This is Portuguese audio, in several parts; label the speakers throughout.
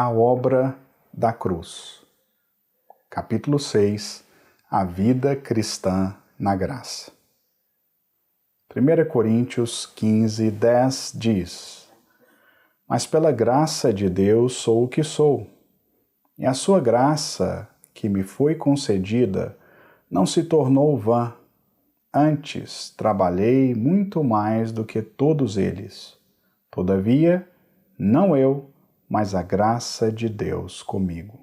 Speaker 1: A obra da cruz. Capítulo 6. A vida cristã na graça. 1 Coríntios 15, 10 diz: Mas pela graça de Deus sou o que sou, e a sua graça, que me foi concedida, não se tornou vã. Antes, trabalhei muito mais do que todos eles. Todavia, não eu, mas a graça de Deus comigo.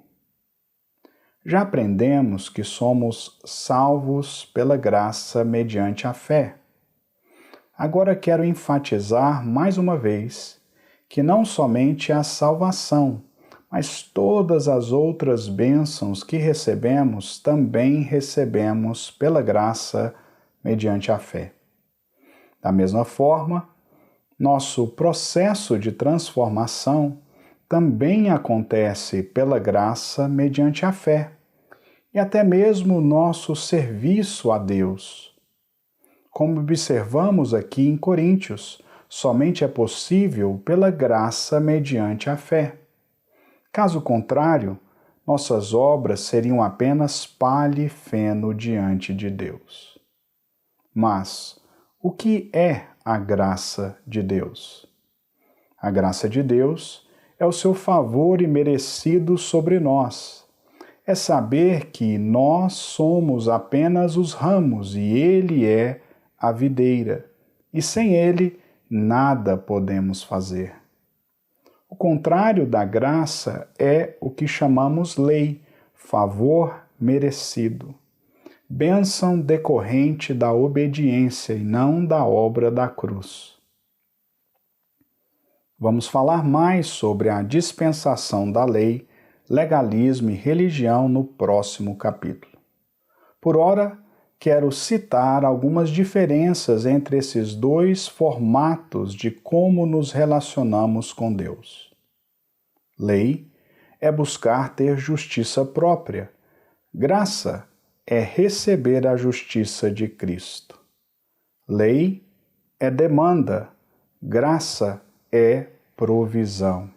Speaker 1: Já aprendemos que somos salvos pela graça mediante a fé. Agora quero enfatizar mais uma vez que não somente a salvação, mas todas as outras bênçãos que recebemos também recebemos pela graça mediante a fé. Da mesma forma, nosso processo de transformação também acontece pela graça mediante a fé, e até mesmo nosso serviço a Deus. Como observamos aqui em Coríntios, somente é possível pela graça mediante a fé. Caso contrário, nossas obras seriam apenas palha e feno diante de Deus. Mas o que é a graça de Deus? A graça de Deus é o seu favor imerecido sobre nós. É saber que nós somos apenas os ramos e Ele é a videira, e sem Ele nada podemos fazer. O contrário da graça é o que chamamos lei, favor merecido, bênção decorrente da obediência e não da obra da cruz. Vamos falar mais sobre a dispensação da lei, legalismo e religião no próximo capítulo. Por ora, quero citar algumas diferenças entre esses dois formatos de como nos relacionamos com Deus. Lei é buscar ter justiça própria. Graça é receber a justiça de Cristo. Lei é demanda. Graça é provisão.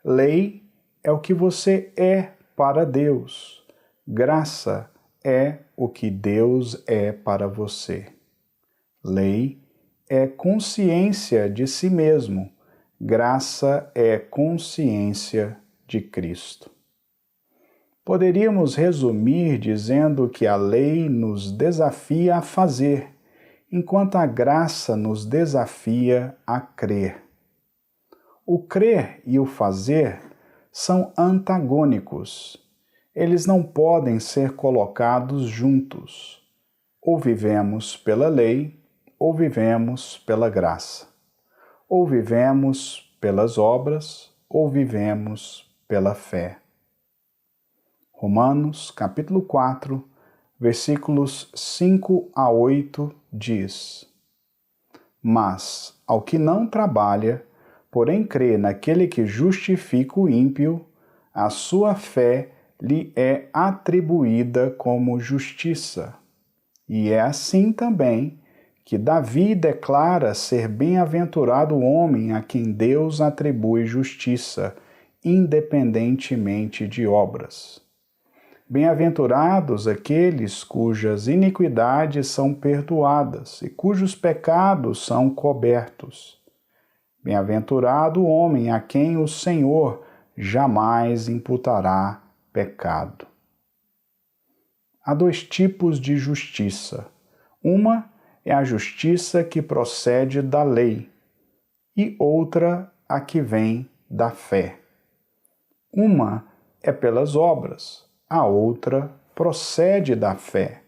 Speaker 1: Lei é o que você é para Deus. Graça é o que Deus é para você. Lei é consciência de si mesmo. Graça é consciência de Cristo. Poderíamos resumir dizendo que a lei nos desafia a fazer, enquanto a graça nos desafia a crer. O crer e o fazer são antagônicos. Eles não podem ser colocados juntos. Ou vivemos pela lei, ou vivemos pela graça. Ou vivemos pelas obras, ou vivemos pela fé. Romanos, capítulo 4, versículos 5 a 8 diz: Mas, ao que não trabalha, porém crê naquele que justifica o ímpio, a sua fé lhe é atribuída como justiça. E é assim também que Davi declara ser bem-aventurado o homem a quem Deus atribui justiça, independentemente de obras. Bem-aventurados aqueles cujas iniquidades são perdoadas e cujos pecados são cobertos. Bem-aventurado o homem a quem o Senhor jamais imputará pecado. Há dois tipos de justiça. Uma é a justiça que procede da lei e outra a que vem da fé. Uma é pelas obras, a outra procede da fé.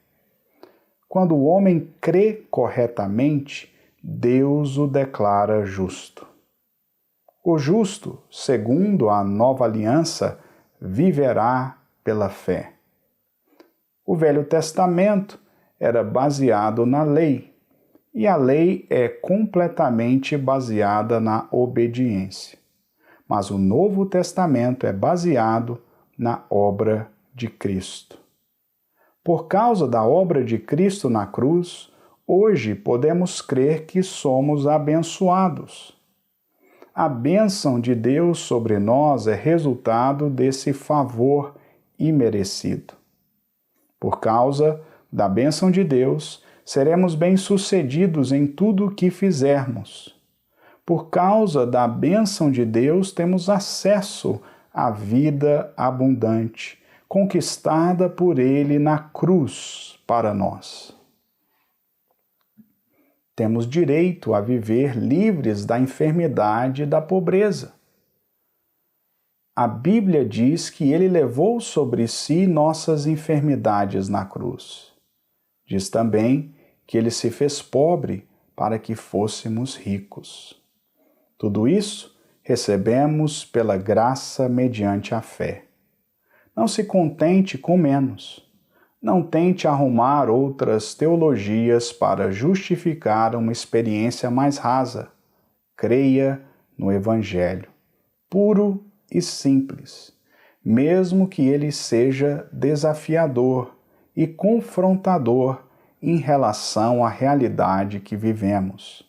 Speaker 1: Quando o homem crê corretamente, Deus o declara justo. O justo, segundo a nova aliança, viverá pela fé. O Velho Testamento era baseado na lei, e a lei é completamente baseada na obediência. Mas o Novo Testamento é baseado na obra de Cristo. Por causa da obra de Cristo na cruz, hoje podemos crer que somos abençoados. a bênção de Deus sobre nós é resultado desse favor imerecido. Por causa da bênção de Deus, seremos bem-sucedidos em tudo o que fizermos. Por causa da bênção de Deus, temos acesso à vida abundante, conquistada por Ele na cruz para nós. Temos direito a viver livres da enfermidade e da pobreza. A Bíblia diz que Ele levou sobre si nossas enfermidades na cruz. Diz também que Ele se fez pobre para que fôssemos ricos. Tudo isso recebemos pela graça mediante a fé. Não se contente com menos. Não tente arrumar outras teologias para justificar uma experiência mais rasa. Creia no Evangelho, puro e simples, mesmo que ele seja desafiador e confrontador em relação à realidade que vivemos.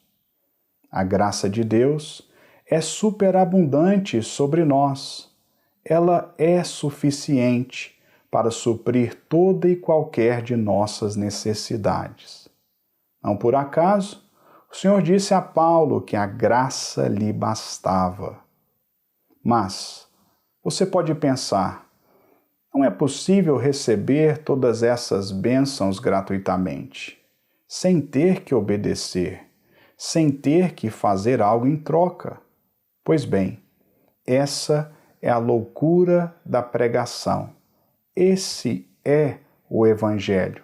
Speaker 1: A graça de Deus é superabundante sobre nós. Ela é suficiente para suprir toda e qualquer de nossas necessidades. Não por acaso, o Senhor disse a Paulo que a graça lhe bastava. Mas você pode pensar, não é possível receber todas essas bênçãos gratuitamente, sem ter que obedecer, sem ter que fazer algo em troca. Pois bem, essa é a loucura da pregação. Esse é o Evangelho.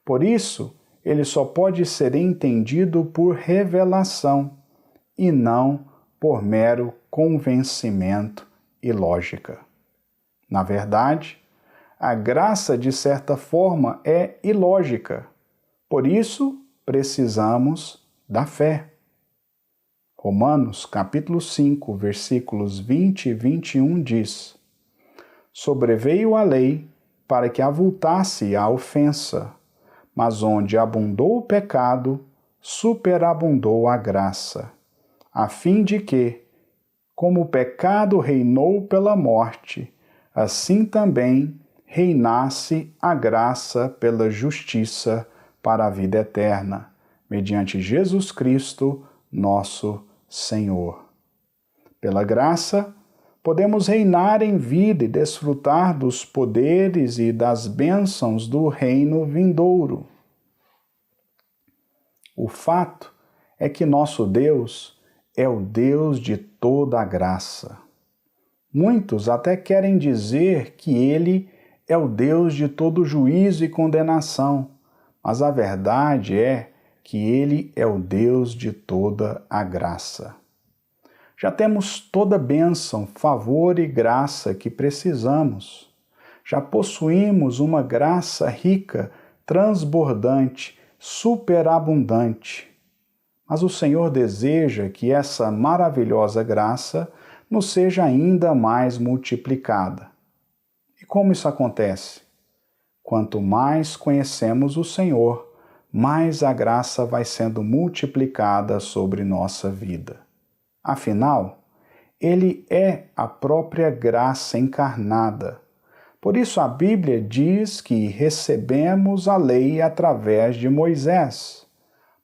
Speaker 1: Por isso, ele só pode ser entendido por revelação e não por mero convencimento e lógica. Na verdade, a graça, de certa forma, é ilógica. Por isso, precisamos da fé. Romanos, capítulo 5, versículos 20 e 21 diz: Sobreveio a lei para que avultasse a ofensa, mas onde abundou o pecado, superabundou a graça, a fim de que, como o pecado reinou pela morte, assim também reinasse a graça pela justiça para a vida eterna, mediante Jesus Cristo, nosso Senhor. Pela graça, podemos reinar em vida e desfrutar dos poderes e das bênçãos do reino vindouro. O fato é que nosso Deus é o Deus de toda a graça. Muitos até querem dizer que Ele é o Deus de todo juízo e condenação, mas a verdade é que Ele é o Deus de toda a graça. Já temos toda bênção, favor e graça que precisamos. Já possuímos uma graça rica, transbordante, superabundante. Mas o Senhor deseja que essa maravilhosa graça nos seja ainda mais multiplicada. E como isso acontece? Quanto mais conhecemos o Senhor, mais a graça vai sendo multiplicada sobre nossa vida. Afinal, Ele é a própria graça encarnada. Por isso a Bíblia diz que recebemos a lei através de Moisés,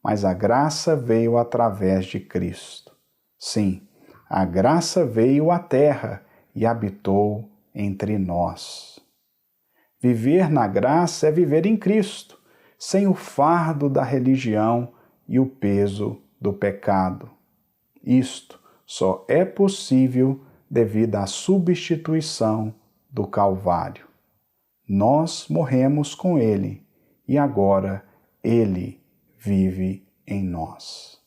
Speaker 1: mas a graça veio através de Cristo. Sim, a graça veio à terra e habitou entre nós. Viver na graça é viver em Cristo, sem o fardo da religião e o peso do pecado. Isto só é possível devido à substituição do Calvário. Nós morremos com Ele e agora Ele vive em nós.